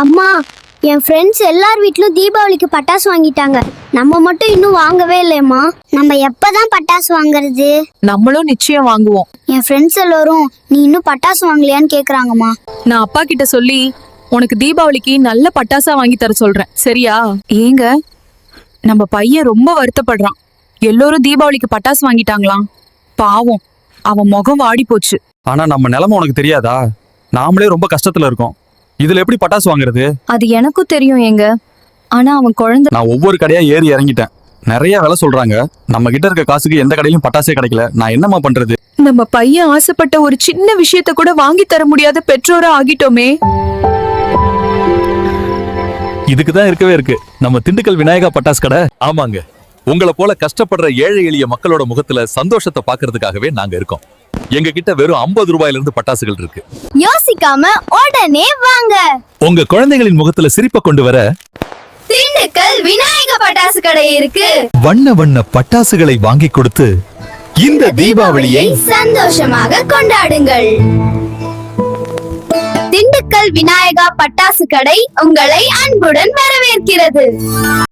அம்மா, என் ஃப்ரெண்ட்ஸ் எல்லார் வீட்லயும் தீபாவளிக்கு பட்டாசு வாங்கிட்டாங்க. நம்ம மட்டும் இன்னும் வாங்கவே இல்லையம்மா. நம்ம எப்பதான் பட்டாசு வாங்குறது? நம்மளும் நிச்சயம் வாங்குவோம். என் ஃப்ரெண்ட்ஸ் எல்லாரும் நீ இன்னும் பட்டாசு வாங்கலையான்னு கேக்குறாங்கம்மா. நான் அப்பா கிட்ட சொல்லி உனக்கு தீபாவளிக்கு நல்ல பட்டாசா வாங்கி தர சொல்றேன், சரியா? ஏங்க, நம்ம பையன் ரொம்ப வருத்தப்படுறான். எல்லோரும் தீபாவளிக்கு பட்டாசு வாங்கிட்டாங்களாம். பாவம், அவன் முகம் வாடி போச்சு. ஆனா நம்ம நிலைமை உனக்கு தெரியாதா? நாமளே ரொம்ப கஷ்டத்துல இருக்கோம். இதுல எப்படி பட்டாசு வாங்குறது? அது எனக்கும் தெரியும் ஏங்க. ஆனா அவன் குழந்தை. நான் ஒவ்வொரு கடையா ஏறி இறங்கிட்டேன். நிறைய விலை சொல்றாங்க. நம்ம கிட்ட இருக்க காசுக்கு எந்த கடையிலும் பட்டாசே கிடைக்கல. நான் என்னமா பண்றது? நம்ம பையன் ஆசைப்பட்ட ஒரு சின்ன விஷயத்த கூட வாங்கி தர முடியாத பெற்றோரா ஆகிட்டோமே. இதுக்குதான் இருக்கவே இருக்கு நம்ம திண்டுக்கல் விநாயகா பட்டாசு கடை. ஆமாங்க, உங்களை போல கஷ்டப்படுற ஏழை எளிய மக்களோட முகத்துல சந்தோஷத்தை பாக்குறதுக்காகவே நாங்க இருக்கோம். எங்க கிட்ட வெறும் 50 ரூபாயில இருந்து பட்டாசுகள் இருக்கு. யோசிக்காம உடனே வாங்க. உங்க குழந்தைகளின் முகத்துல சிரிப்பை கொண்டு வர திண்டுக்கல் விநாயக பட்டாசு கடை இருக்கு. வண்ண வண்ண பட்டாசுகளை வாங்கி கொடுத்து இந்த தீபாவளியை சந்தோஷமாக கொண்டாடுங்கள். திண்டுக்கல் விநாயகா பட்டாசு கடை உங்களை அன்புடன் வரவேற்கிறது.